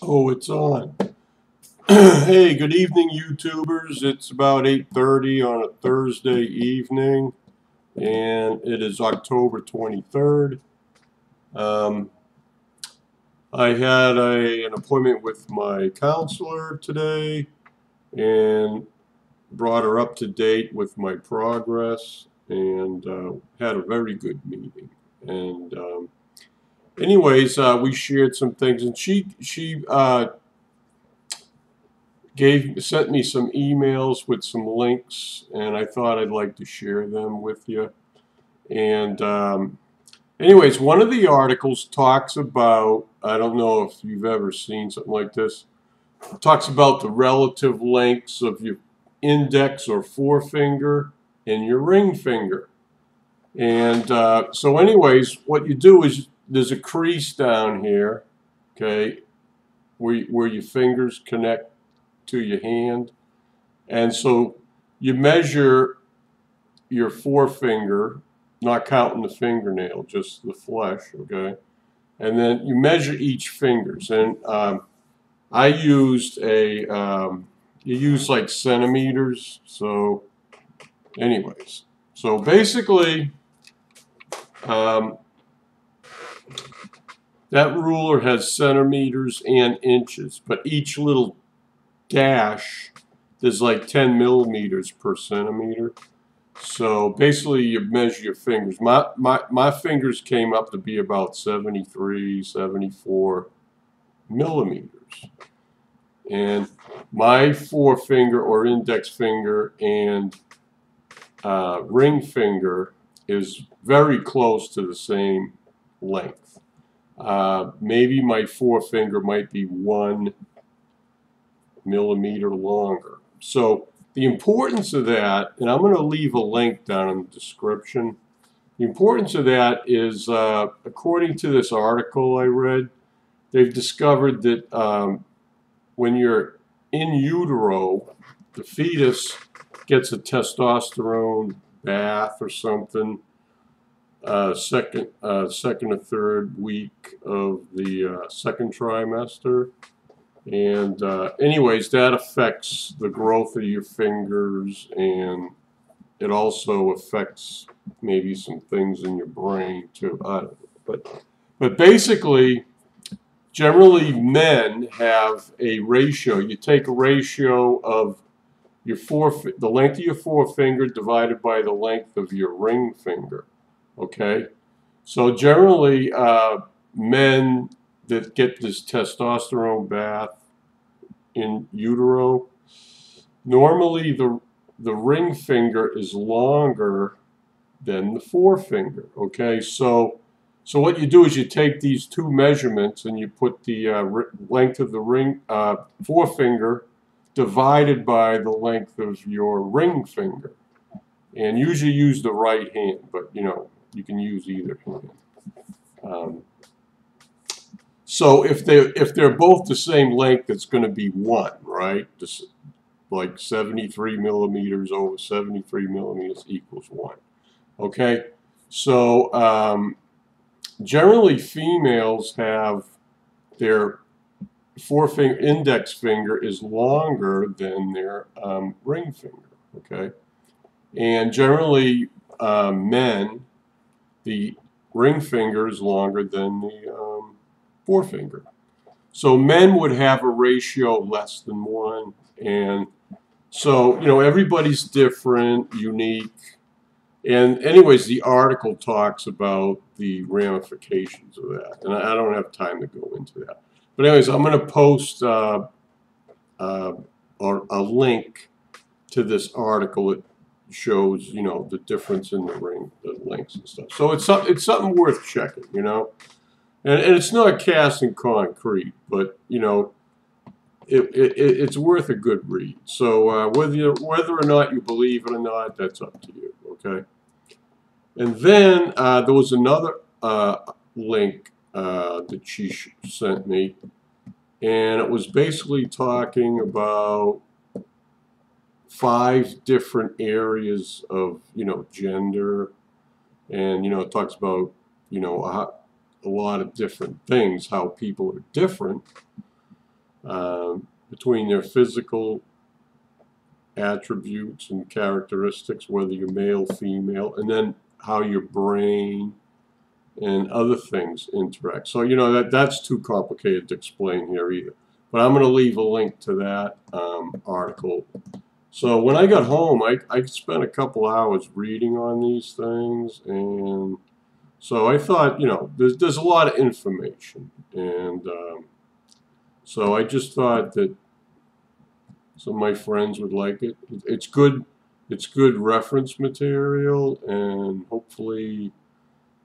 Oh, it's on. Hey, good evening, YouTubers. It's about 8:30 on a Thursday evening, and it is October 23rd. Um, I had an appointment with my counselor today and brought her up to date with my progress, and had a very good meeting. And anyways, we shared some things, and she sent me some emails with some links, and I thought I'd like to share them with you. And anyways, one of the articles talks about, I don't know if you've ever seen something like this, talks about the relative lengths of your index or forefinger and your ring finger. And so anyways, what you do is there's a crease down here, okay, where your fingers connect to your hand. And so you measure your forefinger, not counting the fingernail, just the flesh, okay? And then you measure each fingers. And I used you use like centimeters. So anyways, so basically um, that ruler has centimeters and inches, but each little dash is like 10 millimeters per centimeter. So basically you measure your fingers. My fingers came up to be about 73, 74 millimeters. And my forefinger or index finger and ring finger is very close to the same length. Maybe my forefinger might be 1 millimeter longer. So the importance of that, and I'm going to leave a link down in the description. The importance of that is, according to this article I read, they've discovered that when you're in utero, the fetus gets a testosterone bath or something, second or third week of the second trimester. And anyways, that affects the growth of your fingers, and it also affects maybe some things in your brain too. I don't know. But basically, generally men have a ratio. You take a ratio of your the length of your forefinger divided by the length of your ring finger. Okay? So generally, men that get this testosterone bath in utero, normally the ring finger is longer than the forefinger. Okay, so what you do is you take these two measurements and you put the length of the ring forefinger divided by the length of your ring finger, and usually use the right hand, but you know you can use either hand. So if they're both the same length, it's going to be 1, right? Just like 73 millimeters over 73 millimeters equals 1. Okay, so generally females have their forefinger, index finger is longer than their ring finger. Okay, and generally men, the ring finger is longer than the forefinger. So men would have a ratio less than 1, and so you know everybody's different, unique. And anyways, the article talks about the ramifications of that, and I don't have time to go into that. But anyways, I'm going to post a link to this article that shows, you know, the difference in the lengths and stuff. So it's something worth checking, you know. And it's not cast in concrete, but you know, it's worth a good read. So whether or not you believe it or not, that's up to you. Okay. And then there was another link that she sent me, and it was basically talking about 5 different areas of, you know, gender, and you know it talks about, you know, a lot of different things, how people are different. between their physical attributes and characteristics, whether you're male, female, and then how your brain and other things interact. So, you know, that's too complicated to explain here either. But I'm going to leave a link to that article. So when I got home, I spent a couple hours reading on these things, and so I thought, you know, there's a lot of information, and so I just thought that some of my friends would like it. It's good reference material, and hopefully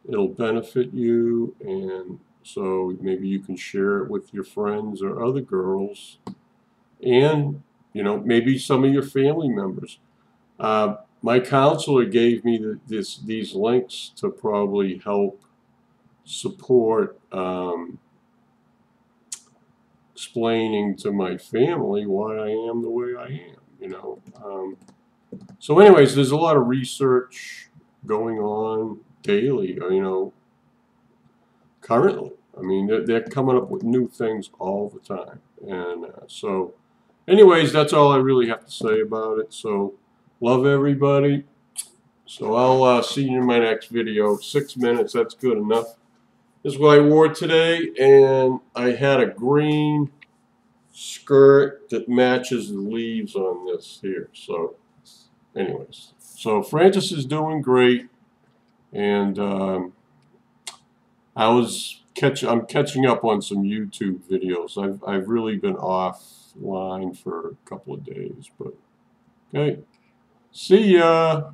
it'll benefit you, and so maybe you can share it with your friends or other girls, and you know, maybe some of your family members. My counselor gave me these links to probably help support explaining to my family why I am the way I am, you know. So anyways, there's a lot of research going on daily, you know, currently. I mean, they're coming up with new things all the time. And so anyways, that's all I really have to say about it. So love everybody. So I'll see you in my next video. 6 minutes, that's good enough. This is what I wore today, and I had a green skirt that matches the leaves on this here. So anyways, so Fran-Sez is doing great, and I'm catching up on some YouTube videos. I've really been offline for a couple of days, but okay. See ya.